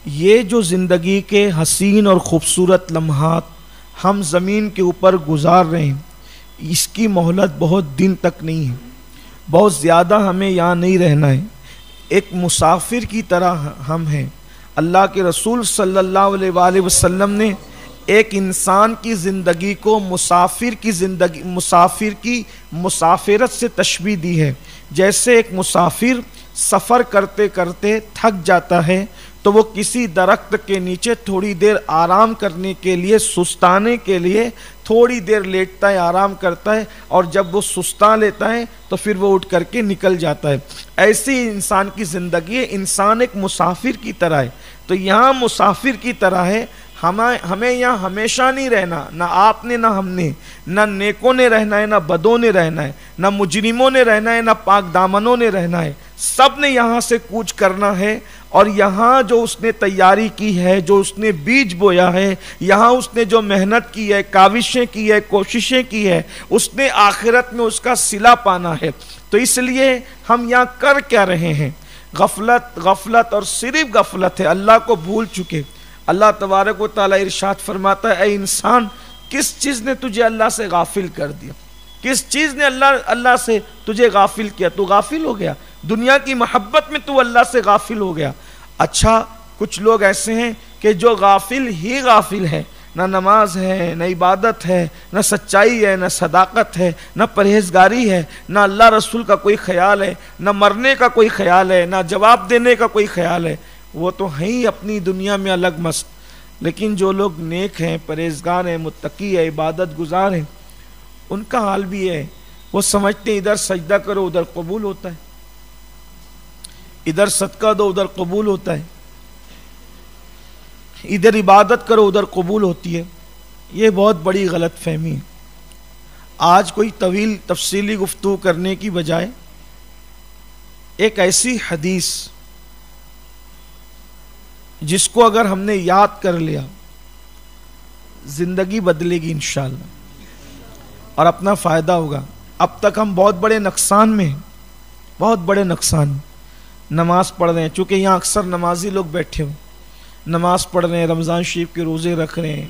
یہ جو زندگی کے حسین اور خوبصورت لمحات ہم زمین کے اوپر گزار رہے ہیں، اس کی مہلت بہت دن تک نہیں ہے، بہت زیادہ ہمیں یہاں نہیں رہنا ہے۔ ایک مسافر کی طرح ہم ہیں۔ اللہ کے رسول صلی اللہ علیہ وآلہ وسلم نے ایک انسان کی زندگی کو مسافر کی مسافرت سے تشبیہ دی ہے۔ جیسے ایک مسافر سفر کرتے کرتے تھک جاتا ہے تو وہ کسی درخت کے نیچے تھوڑی دیر آرام کرنے کے لیے، سستانے کے لیے تھوڑی دیر لیٹتا ہے، آرام کرتا ہے، اور جب وہ سستا لیتا ہے تو پھر وہ اٹھ کر کے نکل جاتا ہے۔ ایسی انسان کی زندگی ہے، انسان ایک مسافر کی طرح ہے۔ تو یہاں مسافر کی طرح ہے، ہمیں یہاں ہمیشہ نہیں رہنا، نہ آپ نے نہ ہم نے، نہ نیکوں نے رہنا ہے نہ بدوں نے رہنا ہے، نہ مجرموں نے رہنا ہے نہ پاک دامنوں نے رہنا ہے، سب نے یہاں سے کوچ کرنا ہے۔ اور یہاں جو اس نے تیاری کی ہے، جو اس نے بیج بویا ہے، یہاں اس نے جو محنت کی ہے، کاوشیں کی ہے، کوششیں کی ہے، اس نے آخرت میں اس کا صلہ پانا ہے۔ تو اس لیے ہم یہاں کر کیا رہے ہیں؟ غفلت اور صرف غفلت ہے، اللہ کو بھول چکے۔ اللہ تبارک و تعالیٰ ارشاد فرماتا ہے، اے انسان، کس چیز نے تجھے اللہ سے غافل کر دیا؟ کس چیز نے اللہ سے تجھے غافل کیا؟ تو غافل ہو گیا، دنیا کی محبت میں تو اللہ سے غافل ہو گیا۔ اچھا، کچھ لوگ ایسے ہیں کہ جو غافل ہی غافل ہے، نہ نماز ہے، نہ عبادت ہے، نہ سچائی ہے، نہ صداقت ہے، نہ پرہیزگاری ہے، نہ اللہ رسول کا کوئی خیال ہے، نہ مرنے کا کوئی خیال ہے، نہ جواب دینے کا کوئی خیال ہے۔ وہ تو ہیں ہی اپنی دنیا میں الگ مست۔ لیکن جو لوگ نیک ہیں، پرہیزگار ہیں، متقی ہیں، عبادت گزار ہیں، ان کا حال بھی ہے، وہ سمجھتے ہیں ادھر سجدہ کرو ادھر قبول ہوتا ہے، ادھر صدقہ دو ادھر قبول ہوتا ہے، ادھر عبادت کرو ادھر قبول ہوتی ہے۔ یہ بہت بڑی غلط فہمی ہے۔ آج کوئی طویل تفصیلی گفتگو کرنے کی بجائے ایک ایسی حدیث جس کو اگر ہم نے یاد کر لیا، زندگی بدلے گی انشاءاللہ اور اپنا فائدہ ہوگا۔ اب تک ہم بہت بڑے نقصان میں ہیں، بہت بڑے نقصان۔ نماز پڑھ رہے ہیں، چونکہ یہاں اکثر نمازی لوگ بیٹھے ہوں، نماز پڑھ رہے ہیں، رمضان شریف کے روزے رکھ رہے ہیں،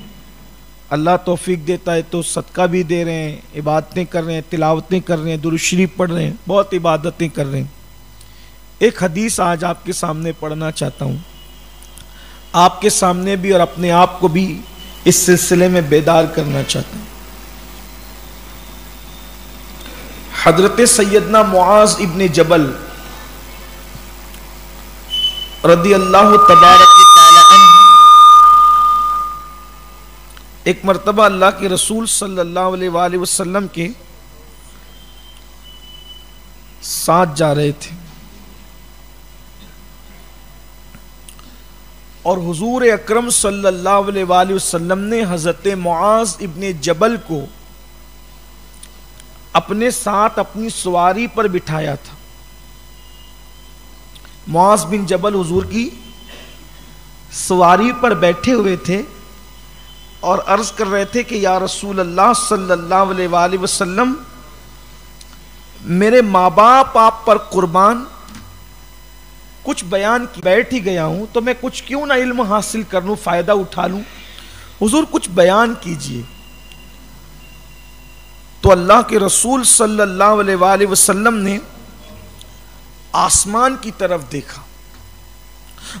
اللہ توفیق دیتا ہے تو صدقہ بھی دے رہے ہیں، عبادتیں کر رہے ہیں، تلاوتیں کر رہے ہیں، درود شریف پڑھ رہے ہیں، بہت عبادتیں کر رہے ہیں۔ ایک حدیث آج آپ کے سامنے پڑھنا چاہتا ہوں، آپ کے سامنے بھی اور اپنے آپ کو بھی اس سلسلے میں بیدار کرنا چاہتا ہوں۔ حضرت سیدنا معاذ ابن جبل رضی اللہ تبارک تعالی عنہ ایک مرتبہ اللہ کے رسول صلی اللہ علیہ وآلہ وسلم کے ساتھ جا رہے تھے، اور حضور اکرم صلی اللہ علیہ وآلہ وسلم نے حضرت معاذ ابن جبل کو اپنے ساتھ اپنی سواری پر بٹھایا تھا۔ معاذ بن جبل حضور کی سواری پر بیٹھے ہوئے تھے اور عرض کر رہے تھے کہ یا رسول اللہ صلی اللہ علیہ وآلہ وسلم، میرے ماں باپ آپ پر قربان، کچھ بیان کی بیٹھ ہی گیا ہوں تو میں کچھ کیوں نہ علم حاصل کر لوں، فائدہ اٹھا لوں، حضور کچھ بیان کیجئے۔ تو اللہ کے رسول صلی اللہ علیہ وآلہ وسلم نے آسمان کی طرف دیکھا،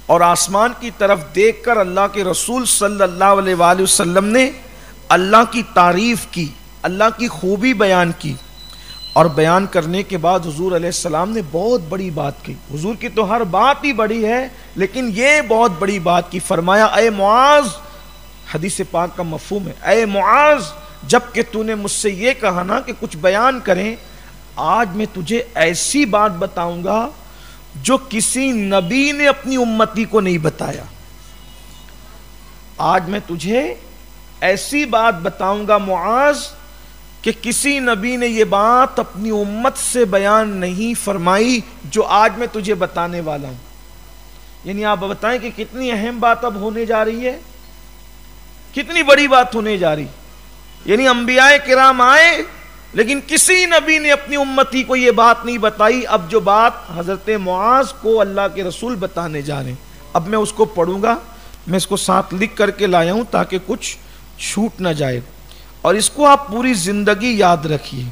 اور آسمان کی طرف دیکھ کر اللہ کے رسول صلی اللہ علیہ وآلہ وسلم نے اللہ کی تعریف کی، اللہ کی خوبی بیان کی، اور بیان کرنے کے بعد حضور علیہ السلام نے بہت بڑی بات کی۔ حضور کی تو ہر بات ہی بڑی ہے، لیکن یہ بہت بڑی بات کی۔ فرمایا، اے معاذ، حدیث پاک کا مفہوم ہے، اے معاذ، جب کہ تو نے مجھ سے یہ کہا نا کہ کچھ بیان کریں، آج میں تجھے ایسی بات بتاؤں گا جو کسی نبی نے اپنی امتی کو نہیں بتایا۔ آج میں تجھے ایسی بات بتاؤں گا معاذ کہ کسی نبی نے یہ بات اپنی امت سے بیان نہیں فرمائی جو آج میں تجھے بتانے والا ہوں۔ یعنی آپ بتائیں کہ کتنی اہم بات اب ہونے جا رہی ہے، کتنی بڑی بات ہونے جا رہی۔ یعنی انبیاء کرام آئے لیکن کسی نبی نے اپنی امتی کو یہ بات نہیں بتائی، اب جو بات حضرت معاذ کو اللہ کے رسول بتانے جا رہے ہیں۔ اب میں اس کو پڑھوں گا، میں اس کو ساتھ لکھ کر کے لایا ہوں تاکہ کچھ چھوٹ نہ جائے، اور اس کو آپ پوری زندگی یاد رکھیے۔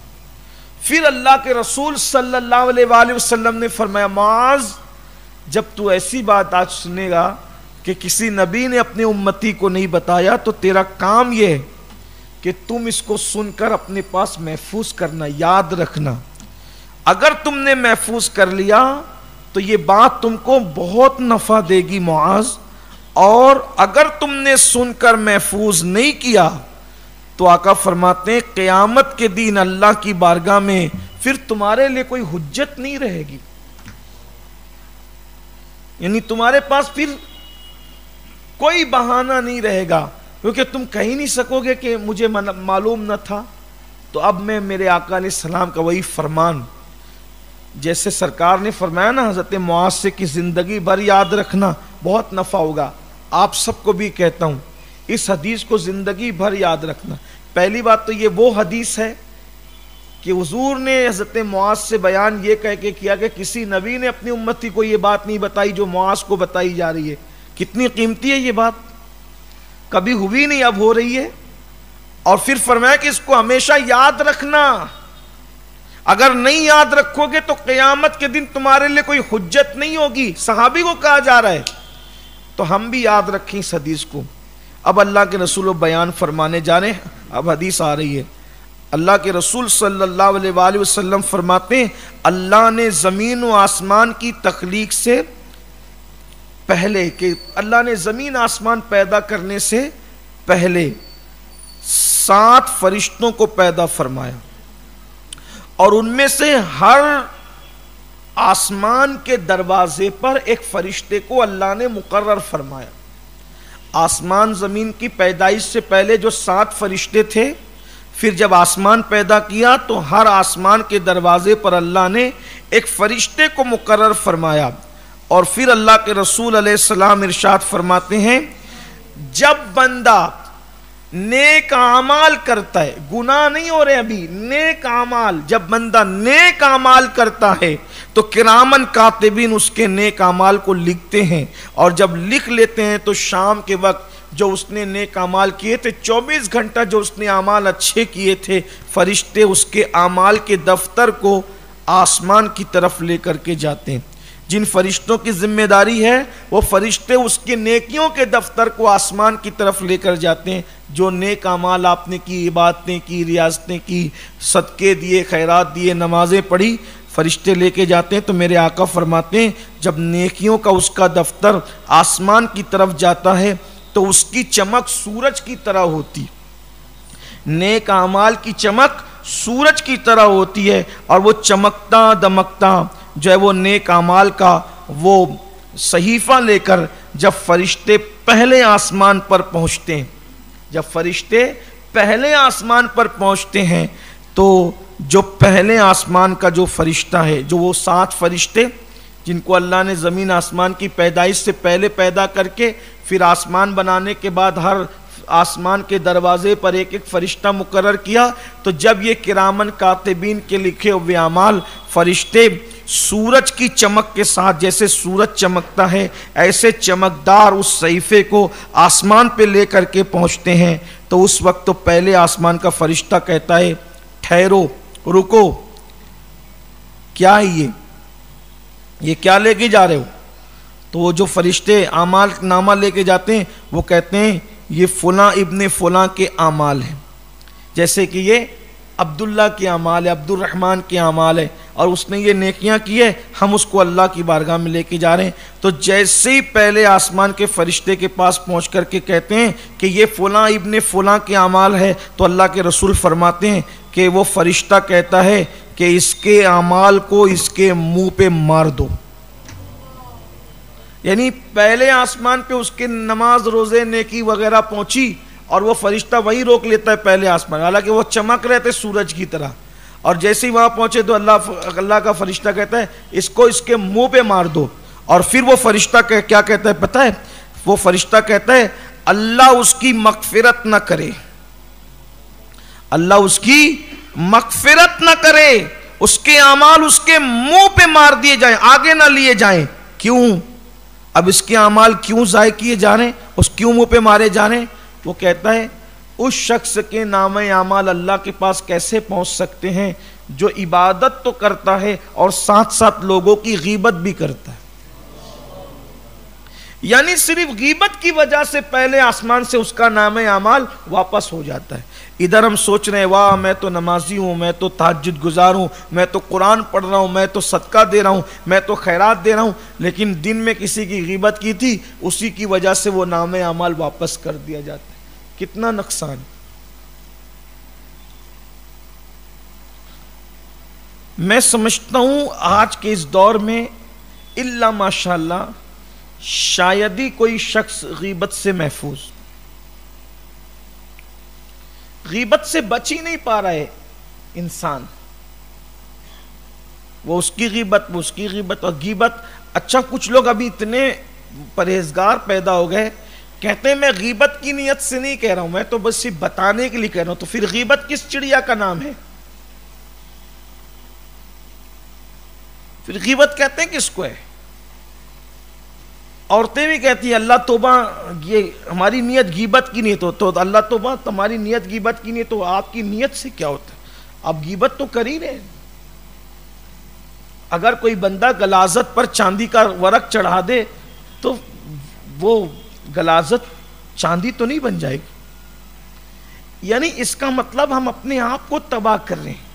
پھر اللہ کے رسول صلی اللہ علیہ وآلہ وسلم نے فرمایا معاذ، جب تو ایسی بات آج سنے گا کہ کسی نبی نے اپنے امتی کو نہیں بتایا، تو تیرا کام یہ ہے کہ تم اس کو سن کر اپنے پاس محفوظ کرنا، یاد رکھنا۔ اگر تم نے محفوظ کر لیا تو یہ بات تم کو بہت نفع دے گی معاذ، اور اگر تم نے سن کر محفوظ نہیں کیا تو آقا فرماتے ہیں قیامت کے دن اللہ کی بارگاہ میں پھر تمہارے لیے کوئی حجت نہیں رہے گی، یعنی تمہارے پاس پھر کوئی بہانہ نہیں رہے گا، کیونکہ تم کہہ نہیں سکو گے کہ مجھے معلوم نہ تھا۔ تو اب میں میرے آقا علیہ السلام کا وہی فرمان، جیسے سرکار نے فرمایا نا حضرت معاذ سے کہ زندگی بھر یاد رکھنا، بہت نفع ہوگا، آپ سب کو بھی کہتا ہوں اس حدیث کو زندگی بھر یاد رکھنا۔ پہلی بات تو یہ وہ حدیث ہے کہ حضور نے حضرت معاذ سے بیان یہ کہہ کے کیا کہ کسی نبی نے اپنی امتی کو یہ بات نہیں بتائی جو معاذ کو بتائی جا رہی ہے۔ کتنی قیمتی ہے یہ بات، کبھی ہوئی نہیں، اب ہو رہی ہے۔ اور پھر فرمایا کہ اس کو ہمیشہ یاد رکھنا، اگر نہیں یاد رکھو گے تو قیامت کے دن تمہارے لیے کوئی حجت نہیں ہوگی۔ صحابی کو کہا جا رہا ہے، تو ہم بھی یاد رکھیں اس حدیث کو۔ اب اللہ کے رسول و بیان فرمانے جا رہے ہیں، اب حدیث آ رہی ہے۔ اللہ کے رسول صلی اللہ علیہ وآلہ وسلم فرماتے ہیں اللہ نے زمین و آسمان کی تخلیق سے پہلے، کہ اللہ نے زمین آسمان پیدا کرنے سے پہلے 7 فرشتوں کو پیدا فرمایا، اور ان میں سے ہر آسمان کے دروازے پر ایک فرشتے کو اللہ نے مقرر فرمایا۔ آسمان زمین کی پیدائش سے پہلے جو 7 فرشتے تھے، پھر جب آسمان پیدا کیا تو ہر آسمان کے دروازے پر اللہ نے ایک فرشتے کو مقرر فرمایا۔ اور پھر اللہ کے رسول علیہ السلام ارشاد فرماتے ہیں جب بندہ نیک اعمال کرتا ہے، گناہ نہیں ہو رہے ابھی، نیک اعمال، جب بندہ نیک اعمال کرتا ہے تو کرامن کاتبین اس کے نیک اعمال کو لکھتے ہیں، اور جب لکھ لیتے ہیں تو شام کے وقت جو اس نے نیک اعمال کیے تھے، 24 گھنٹہ جو اس نے اعمال اچھے کیے تھے، فرشتے اس کے اعمال کے دفتر کو آسمان کی طرف لے کر کے جاتے ہیں۔ جن فرشتوں کی ذمہ داری ہے وہ فرشتے اس کے نیکیوں کے دفتر کو آسمان کی طرف لے کر جاتے ہیں۔ جو نیک اعمال آپ نے کی، عبادتیں کی، ریاضتیں کی، صدقے دیے، خیرات دیے، نمازیں پڑھی، فرشتے لے کے جاتے ہیں۔ تو میرے آقا فرماتے ہیں جب نیکیوں کا اس کا دفتر آسمان کی طرف جاتا ہے تو اس کی چمک سورج کی طرح ہوتی، نیک اعمال کی چمک سورج کی طرح ہوتی ہے، اور وہ چمکتا دمکتا جو ہے وہ نیک اعمال کا وہ صحیفہ لے کر جب فرشتے پہلے آسمان پر پہنچتے ہیں، جب فرشتے پہلے آسمان پر پہنچتے ہیں تو جو پہلے آسمان کا جو فرشتہ ہے، جو وہ 7 فرشتے جن کو اللہ نے زمین آسمان کی پیدائش سے پہلے پیدا کر کے پھر آسمان بنانے کے بعد ہر آسمان کے دروازے پر ایک ایک فرشتہ مقرر کیا، تو جب یہ کرامن کاتبین کے لکھے ہوئے اعمال فرشتے سورج کی چمک کے ساتھ، جیسے سورج چمکتا ہے ایسے چمکدار اس صحیفے کو آسمان پہ لے کر کے پہنچتے ہیں، تو اس وقت تو پہلے آسمان کا فرشتہ کہتا ہے ٹھہرو، رکو، کیا ہے یہ کیا لے کے جا رہے ہو؟ تو وہ جو فرشتے اعمال نامہ لے کے جاتے ہیں وہ کہتے ہیں یہ فلاں ابن فلاں کے اعمال ہیں، جیسے کہ یہ عبداللہ کے اعمال ہے، عبد الرحمن کے اعمال ہے، اور اس نے یہ نیکیاں کی ہے، ہم اس کو اللہ کی بارگاہ میں لے کے جا رہے ہیں۔ تو جیسے ہی پہلے آسمان کے فرشتے کے پاس پہنچ کر کے کہتے ہیں کہ یہ فلاں ابن فلاں کے اعمال ہے، تو اللہ کے رسول فرماتے ہیں کہ وہ فرشتہ کہتا ہے کہ اس کے اعمال کو اس کے منہ پہ مار دو، یعنی پہلے آسمان پہ اس کے نماز روزے نیکی وغیرہ پہنچی اور وہ فرشتہ وہی روک لیتا ہے پہلے آسمان، حالانکہ وہ چمک رہے تھے سورج کی طرح، اور جیسے ہی وہاں پہنچے تو اللہ کا فرشتہ کہتا ہے اس کو اس کے منہ پہ مار دو، اور پھر وہ فرشتہ کیا کہتا ہے پتہ ہے؟ وہ فرشتہ کہتا ہے اللہ اس کی مغفرت نہ کرے، اللہ اس کی مغفرت نہ کرے، اس کے اعمال اس کے منہ پہ مار دیے جائیں، آگے نہ لیے جائیں۔ کیوں؟ اب اس کے اعمال کیوں ضائع کیے جا رہے ہیں، اس کیوں منہ پہ مارے جا رہے ہیں؟ وہ کہتا ہے اس شخص کے نام اعمال اللہ کے پاس کیسے پہنچ سکتے ہیں جو عبادت تو کرتا ہے اور ساتھ ساتھ لوگوں کی غیبت بھی کرتا ہے. یعنی صرف غیبت کی وجہ سے پہلے آسمان سے اس کا نام اعمال واپس ہو جاتا ہے. ادھر ہم سوچ رہے ہیں واہ میں تو نمازی ہوں، میں تو تہجد گزار ہوں، میں تو قرآن پڑھ رہا ہوں، میں تو صدقہ دے رہا ہوں، میں تو خیرات دے رہا ہوں، لیکن دن میں کسی کی غیبت کی تھی، اسی کی وجہ سے وہ نام اعمال واپس کر دیا جاتا ہے. کتنا نقصان. میں سمجھتا ہوں آج کے اس دور میں الا ماشاءاللہ شاید ہی کوئی شخص غیبت سے محفوظ، غیبت سے بچ ہی نہیں پا رہا ہے انسان. وہ اس کی غیبت، وہ اس کی غیبت اور غیبت. اچھا کچھ لوگ ابھی اتنے پرہیزگار پیدا ہو گئے، کہتے ہیں میں غیبت کی نیت سے نہیں کہہ رہا ہوں، میں تو بس صرف بتانے کے لیے کہہ رہا ہوں. تو پھر غیبت کس چڑیا کا نام ہے؟ پھر غیبت کہتے ہیں کس کو ہے؟ عورتیں بھی کہتی ہیں اللہ توبہ، یہ ہماری نیت غیبت کی نیت ہو تو اللہ توبہ تمہاری نیت غیبت کی نیت ہو. آپ کی نیت سے کیا ہوتا ہے؟ آپ غیبت تو کر ہی رہے ہیں. اگر کوئی بندہ غلاظت پر چاندی کا ورق چڑھا دے تو وہ غلاظت چاندی تو نہیں بن جائے گی. یعنی اس کا مطلب ہم اپنے آپ کو تباہ کر رہے ہیں.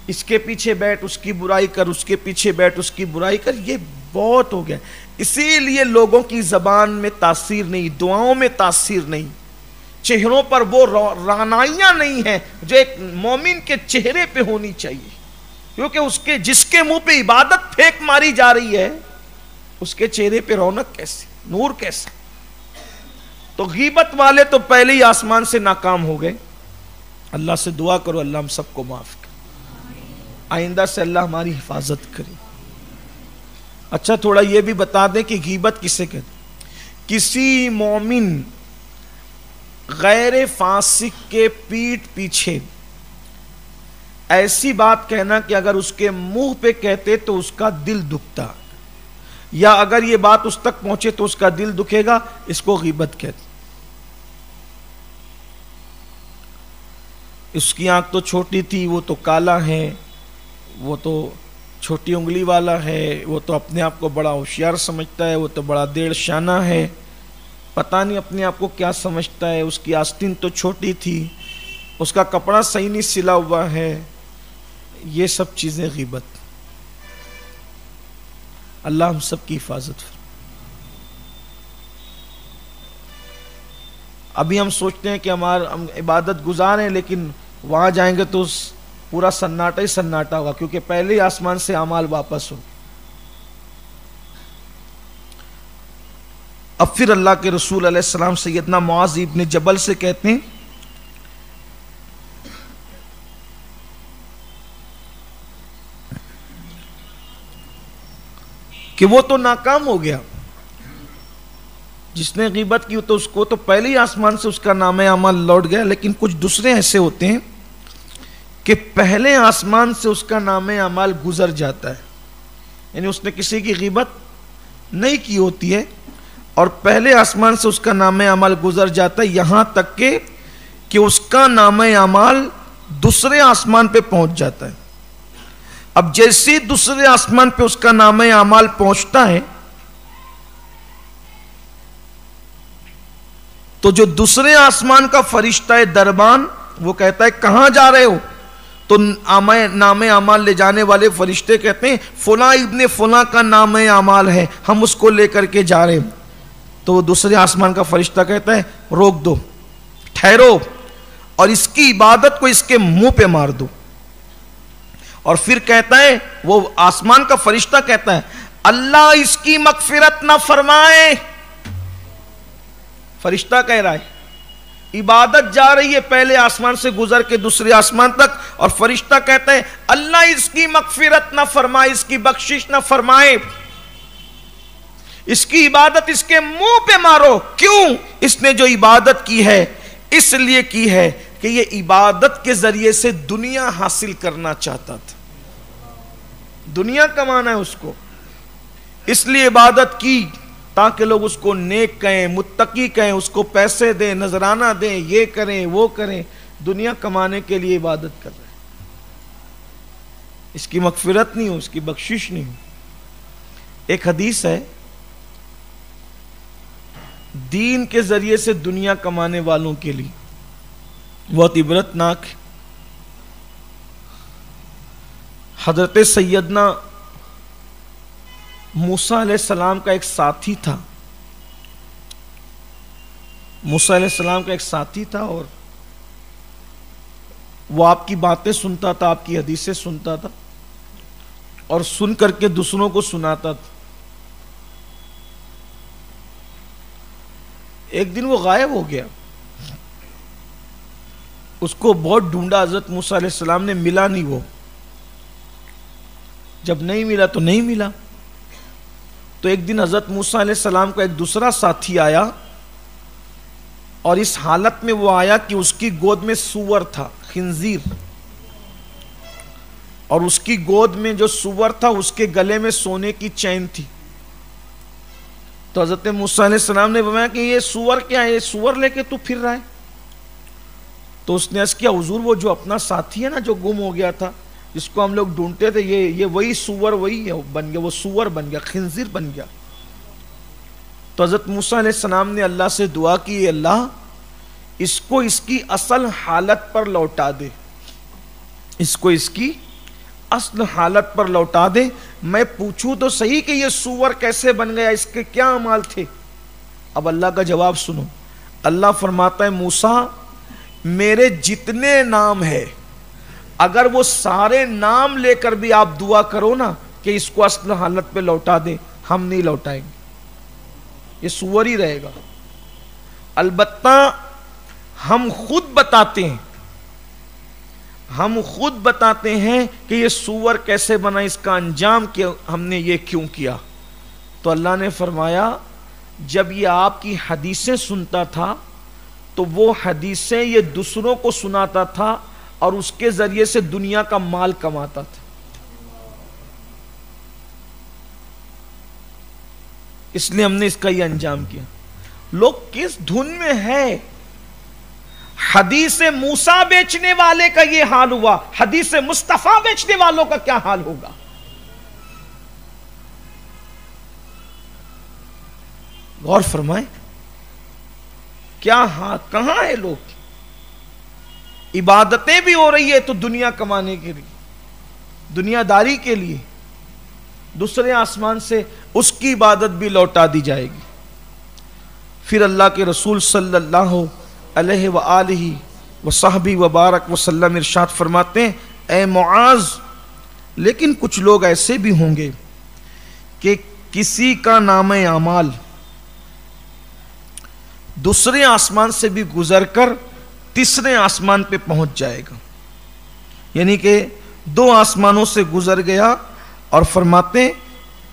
اس کے پیچھے بیٹھ اس کی برائی کر، اس کے پیچھے بیٹھ اس کی برائی کر، یہ بہت ہو گیا. اسی لیے لوگوں کی زبان میں تاثیر نہیں، دعاؤں میں تاثیر نہیں، چہروں پر وہ رعنائیاں نہیں ہیں جو ایک مومن کے چہرے پہ ہونی چاہیے. کیونکہ جس کے منہ پہ عبادت پھینک ماری جا رہی ہے اس کے چہرے پہ رونق کیسے، نور کیسے؟ تو غیبت والے تو پہلے ہی آسمان سے ناکام ہو گئے. اللہ سے دعا کرو اللہ ہم سب کو معاف کرے، آئندہ سے اللہ ہماری حفاظت کرے. اچھا تھوڑا یہ بھی بتا دیں کہ غیبت کسے کہتے ہیں؟ کسی مومن غیر فاسق کے پیٹھ پیچھے ایسی بات کہنا کہ اگر اس کے منہ پہ کہتے تو اس کا دل دکھتا، یا اگر یہ بات اس تک پہنچے تو اس کا دل دکھے گا، اس کو غیبت کہتے. اس کی آنکھ تو چھوٹی تھی، وہ تو کالا ہے، وہ تو چھوٹی انگلی والا ہے، وہ تو اپنے آپ کو بڑا ہوشیار سمجھتا ہے، وہ تو بڑا دیڑ شانہ ہے، پتہ نہیں اپنے آپ کو کیا سمجھتا ہے. اس کی آستین تو چھوٹی تھی، اس کا کپڑا صحیح نہیں سلا ہوا ہے. یہ سب چیزیں غیبت. اللہ ہم سب کی حفاظت. ابھی ہم سوچتے ہیں کہ ہم عبادت گزار ہیں، لیکن وہاں جائیں گے تو پورا سناٹا ہی سناٹا ہوگا، کیونکہ پہلے ہی آسمان سے اعمال واپس ہو. اب پھر اللہ کے رسول علیہ السلام سیدنا معاذ ابن جبل سے کہتے ہیں کہ وہ تو ناکام ہو گیا، جس نے غیبت کی تو اس کو تو پہلے ہی آسمان سے اس کا نام اعمال لوٹ گیا. لیکن کچھ دوسرے ایسے ہوتے ہیں کہ پہلے آسمان سے اس کا نام اعمال گزر جاتا ہے. یعنی اس نے کسی کی غیبت نہیں کی ہوتی ہے اور پہلے آسمان سے اس کا نام اعمال گزر جاتا ہے، یہاں تک کہ اس کا نام اعمال دوسرے آسمان پہ پہنچ جاتا ہے. اب جیسے دوسرے آسمان پہ اس کا نام اعمال پہنچتا ہے تو جو دوسرے آسمان کا فرشتہ دربان وہ کہتا ہے کہاں جا رہے ہو؟ تو نام اعمال لے جانے والے فرشتے کہتے ہیں فلاں ابن فلاں کا نام اعمال ہے، ہم اس کو لے کر کے جا رہے ہیں. تو وہ دوسرے آسمان کا فرشتہ کہتا ہے روک دو، ٹھہرو، اور اس کی عبادت کو اس کے منہ پہ مار دو. اور پھر کہتا ہے وہ آسمان کا فرشتہ کہتا ہے اللہ اس کی مغفرت نہ فرمائے. فرشتہ کہہ رہا ہے، عبادت جا رہی ہے پہلے آسمان سے گزر کے دوسرے آسمان تک، اور فرشتہ کہتا ہے اللہ اس کی مغفرت نہ فرمائے، اس کی بخشش نہ فرمائے، اس کی عبادت اس کے منہ پہ مارو. کیوں؟ اس نے جو عبادت کی ہے اس لیے کی ہے کہ یہ عبادت کے ذریعے سے دنیا حاصل کرنا چاہتا تھا، دنیا کمانا ہے اس کو، اس لیے عبادت کی. تاکہ لوگ اس کو نیک کہیں، متقی کہیں، اس کو پیسے دیں، نذرانہ دیں، یہ کریں وہ کریں، دنیا کمانے کے لیے عبادت کر رہے ہیں۔ اس کی مغفرت نہیں ہو، اس کی بخشش نہیں ہو۔ ایک حدیث ہے، دین کے ذریعے سے دنیا کمانے والوں کے لیے بہت عبرتناک ہے۔ حضرت سیدنا موسیٰ علیہ السلام کا ایک ساتھی تھا، موسیٰ علیہ السلام کا ایک ساتھی تھا، اور وہ آپ کی باتیں سنتا تھا، آپ کی حدیثیں سنتا تھا، اور سن کر کے دوسروں کو سناتا تھا۔ ایک دن وہ غائب ہو گیا، اس کو بہت ڈھونڈا حضرت موسیٰ علیہ السلام نے، ملا نہیں وہ۔ جب نہیں ملا تو نہیں ملا، تو ایک دن حضرت موسیٰ علیہ السلام کا ایک دوسرا ساتھی آیا، اور اس حالت میں وہ آیا کہ اس کی گود میں سور تھا، خنزیر، اور اس کی گود میں جو سور تھا اس کے گلے میں سونے کی چین تھی۔ تو حضرت موسیٰ علیہ السلام نے فرمایا کہ یہ سور کیا ہے، یہ سور لے کے تو پھر رہا ہے؟ تو اس نے عرض کیا حضور وہ جو اپنا ساتھی ہے نا جو گم ہو گیا تھا، جس کو ہم لوگ ڈھونڈتے تھے، یہ وہی سور، وہی بن گیا، وہ سور بن گیا، خنزیر بن گیا۔ تو حضرت موسیٰ علیہ السلام نے اللہ سے دعا کی، اے اللہ اس کو اس کی اصل حالت پر لوٹا دے، اس کو اس کی اصل حالت پر لوٹا دے، میں پوچھوں تو صحیح کہ یہ سور کیسے بن گیا، اس کے کیا اعمال تھے۔ اب اللہ کا جواب سنو، اللہ فرماتا ہے موسیٰ میرے جتنے نام ہے اگر وہ سارے نام لے کر بھی آپ دعا کرو نا کہ اس کو اصل حالت پہ لوٹا دیں، ہم نہیں لوٹائیں گے، یہ سور ہی رہے گا۔ البتہ ہم خود بتاتے ہیں کہ یہ سور کیسے بنا، اس کا انجام کیا، ہم نے یہ کیوں کیا۔ تو اللہ نے فرمایا جب یہ آپ کی حدیثیں سنتا تھا تو وہ حدیثیں یہ دوسروں کو سناتا تھا اور اس کے ذریعے سے دنیا کا مال کماتا تھا، اس لیے ہم نے اس کا یہ انجام کیا۔ لوگ کس دھن میں ہے، حدیث موسیٰ بیچنے والے کا یہ حال ہوا، حدیث مصطفیٰ بیچنے والوں کا کیا حال ہوگا؟ غور فرمائیں، کیا کہاں ہے لوگ؟ عبادتیں بھی ہو رہی ہے تو دنیا کمانے کے لیے، دنیا داری کے لیے، دوسرے آسمان سے اس کی عبادت بھی لوٹا دی جائے گی۔ پھر اللہ کے رسول صلی اللہ علیہ وآلہ وصحبہ وبارک وسلم ارشاد فرماتے ہیں، اے معاذ لیکن کچھ لوگ ایسے بھی ہوں گے کہ کسی کا نام اعمال دوسرے آسمان سے بھی گزر کر تیسرے آسمان پہ پہنچ جائے گا، یعنی کہ دو آسمانوں سے گزر گیا اور فرماتے ہیں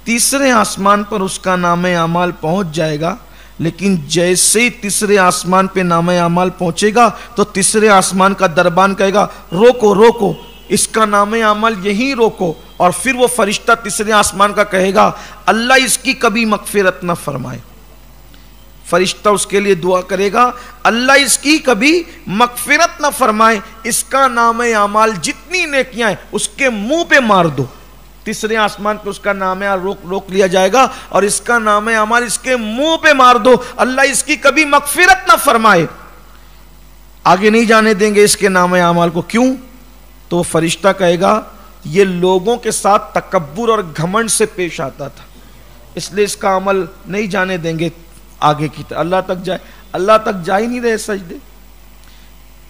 تیسرے آسمان پر اس کا نام اعمال پہنچ جائے گا، لیکن جیسے ہی تیسرے آسمان پہ نام اعمال پہنچے گا تو تیسرے آسمان کا دربان کہے گا روکو روکو اس کا نام اعمال یہیں روکو، اور پھر وہ فرشتہ تیسرے آسمان کا کہے گا اللہ اس کی کبھی مغفرت نہ فرمائے۔ فرشتہ اس کے لیے دعا کرے گا اللہ اس کی کبھی مغفرت نہ فرمائے، اس کا نام اعمال جتنی نیکیاں ہیں اس کے منہ پہ مار دو۔ تیسرے آسمان پہ اس کا نام روک لیا جائے گا اور اس کا نام اعمال اس کے منہ پہ مار دو، اللہ اس کی کبھی مغفرت نہ فرمائے، آگے نہیں جانے دیں گے اس کے نام اعمال کو۔ کیوں؟ تو فرشتہ کہے گا یہ لوگوں کے ساتھ تکبر اور گھمنڈ سے پیش آتا تھا، اس لیے اس کا عمل نہیں جانے دیں گے آگے کی طرف، اللہ تک جا ہی نہیں رہے سجدے۔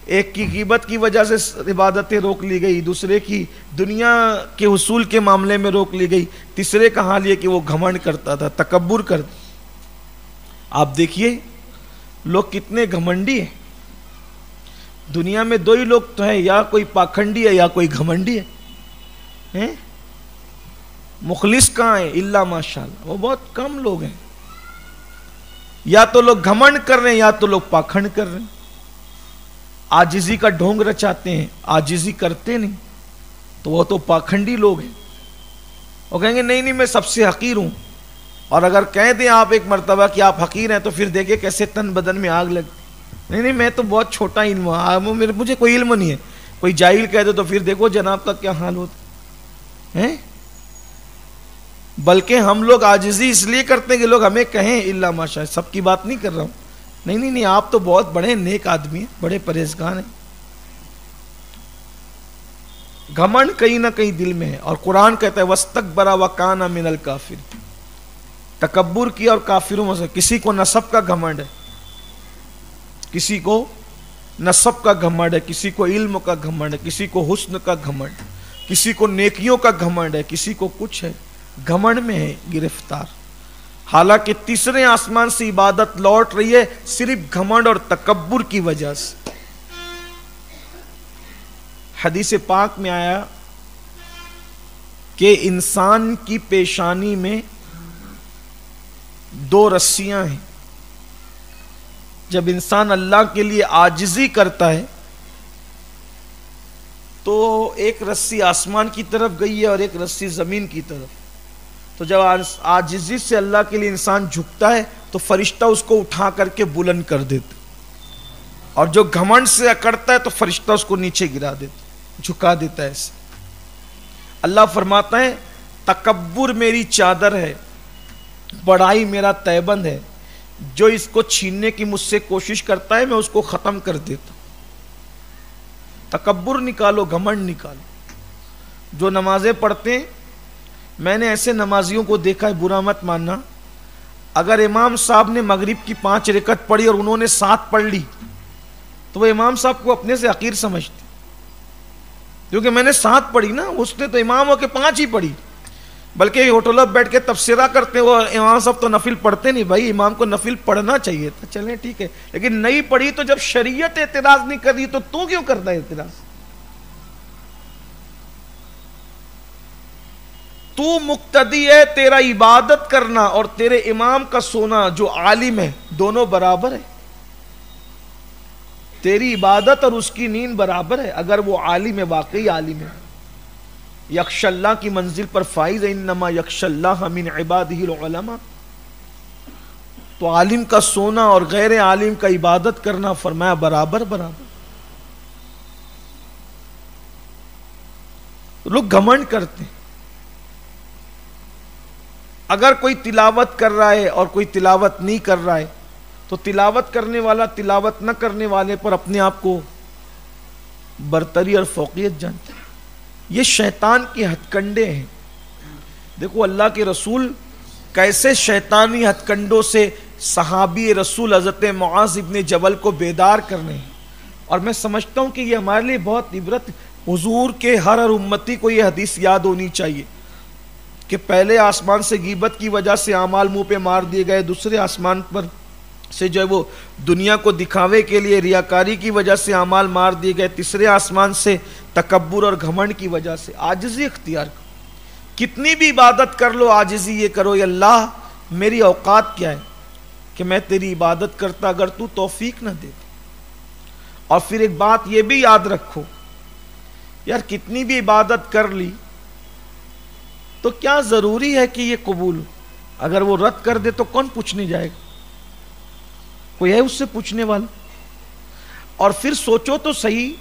ایک کی غیبت کی وجہ سے عبادتیں روک لی گئی، دوسرے کی دنیا کے حصول کے معاملے میں روک لی گئی، تیسرے کا حال یہ کہ وہ گھمنڈ کرتا تھا، تکبر کرتا۔ آپ دیکھیے لوگ کتنے گھمنڈی ہیں، دنیا میں دو ہی لوگ تو ہیں، یا کوئی پاکھنڈی ہے یا کوئی گھمنڈی ہے۔ مخلص کہاں ہے؟ الا ماشاءاللہ، وہ بہت کم لوگ ہیں، یا تو لوگ گھمنڈ کر رہے ہیں یا تو لوگ پاکھنڈ کر رہے ہیں، عاجزی کا ڈھونگ رچاتے ہیں، عاجزی کرتے نہیں، تو وہ تو پاکھنڈی لوگ ہیں۔ وہ کہیں گے نہیں میں سب سے حقیر ہوں، اور اگر کہہ دیں آپ ایک مرتبہ کہ آپ حقیر ہیں تو پھر دیکھیں کیسے تن بدن میں آگ لگتی. نہیں میں تو بہت چھوٹا علم ہوں, مجھے کوئی علم نہیں ہے. کوئی جاہل کہہ دے تو پھر دیکھو جناب کا کیا حال ہوتا ہے. بلکہ ہم لوگ عاجزی اس لیے کرتے ہیں کہ لوگ ہمیں کہیں الا ماشاء اللہ. سب کی بات نہیں کر رہا ہوں, نہیں آپ تو بہت بڑے نیک آدمی ہیں, بڑے پرہیزگار ہیں. گھمنڈ کہیں نہ کہیں دل میں ہے, اور قرآن کہتا ہے وَاسْتَكْبَرَ وَكَانَ مِنَ الْكَافِرِينَ. تکبر کیا اور کافروں میں سے. کسی کو نسب کا گھمنڈ ہے, کسی کو نسب کا گھمنڈ ہے, کسی کو علم کا گھمنڈ ہے, کسی کو حسن کا گھمنڈ, کسی کو نیکیوں کا گھمنڈ ہے, کسی کو کچھ ہے. گھمنڈ میں ہے گرفتار. حالانکہ تیسرے آسمان سے عبادت لوٹ رہی ہے صرف گھمنڈ اور تکبر کی وجہ سے. حدیث پاک میں آیا کہ انسان کی پیشانی میں 2 رسیاں ہیں. جب انسان اللہ کے لیے عاجزی کرتا ہے تو ایک رسی آسمان کی طرف گئی ہے اور ایک رسی زمین کی طرف. تو جب عاجزی سے اللہ کے لیے انسان جھکتا ہے تو فرشتہ اس کو اٹھا کر کے بلند کر دیتا, اور جو گھمنڈ سے اکڑتا ہے تو فرشتہ اس کو نیچے گرا دیتا, جھکا دیتا ہے. ایسے اللہ فرماتا ہے تکبر میری چادر ہے, بڑائی میرا تیبند ہے. جو اس کو چھیننے کی مجھ سے کوشش کرتا ہے میں اس کو ختم کر دیتا. تکبر نکالو, گھمنڈ نکالو. جو نمازیں پڑھتے ہیں, میں نے ایسے نمازیوں کو دیکھا ہے, برا مت ماننا, اگر امام صاحب نے مغرب کی 5 رکعت پڑھی اور انہوں نے 7 پڑھ لی تو وہ امام صاحب کو اپنے سے حقیر سمجھتے, کیونکہ میں نے 7 پڑھی نا, اس نے تو امام ہو کے 5 ہی پڑھی. بلکہ ہوٹلوں پہ بیٹھ کے تبصرہ کرتے, وہ امام صاحب تو نفل پڑھتے نہیں. بھائی امام کو نفل پڑھنا چاہیے تھا, چلیں ٹھیک ہے, لیکن نہیں پڑھی تو جب شریعت اعتراض نہیں کر رہی تو کیوں کرتا ہے اعتراض؟ تو مقتدی ہے, تیرا عبادت کرنا اور تیرے امام کا سونا جو عالم ہے دونوں برابر ہے. تیری عبادت اور اس کی نیند برابر ہے اگر وہ عالم ہے, واقعی عالم ہے. یخشى اللہ کی منزل پر فائز ہے, انما یخشى اللہ من عبادہ العلماء. تو عالم کا سونا اور غیر عالم کا عبادت کرنا فرمایا برابر برابر. لوگ گھمنڈ کرتے ہیں. اگر کوئی تلاوت کر رہا ہے اور کوئی تلاوت نہیں کر رہا ہے تو تلاوت کرنے والا تلاوت نہ کرنے والے پر اپنے آپ کو برتری اور فوقیت جانتا ہے. یہ شیطان کے ہتھ کنڈے ہیں. دیکھو اللہ کے رسول کیسے شیطانی ہتھ کنڈوں سے صحابی رسول حضرت معاذ ابن جبل کو بیدار کرنے ہیں. اور میں سمجھتا ہوں کہ یہ ہمارے لیے بہت عبرت. حضور کے ہر امتی کو یہ حدیث یاد ہونی چاہیے کہ پہلے آسمان سے غیبت کی وجہ سے اعمال منہ پہ مار دیے گئے, دوسرے آسمان پر سے جو ہے وہ دنیا کو دکھاوے کے لیے ریاکاری کی وجہ سے اعمال مار دیے گئے, تیسرے آسمان سے تکبر اور گھمنڈ کی وجہ سے عاجزی اختیار کرو. کتنی بھی عبادت کر لو, عاجزی یہ کرو, یا اللہ میری اوقات کیا ہے کہ میں تیری عبادت کرتا اگر تو توفیق نہ دے. اور پھر ایک بات یہ بھی یاد رکھو, یار کتنی بھی عبادت کر لی تو کیا ضروری ہے کہ یہ قبول ہو؟ اگر وہ رد کر دے تو کون پوچھنے جائے گا؟ کوئی ہے اس سے پوچھنے والا؟ اور پھر سوچو تو صحیح,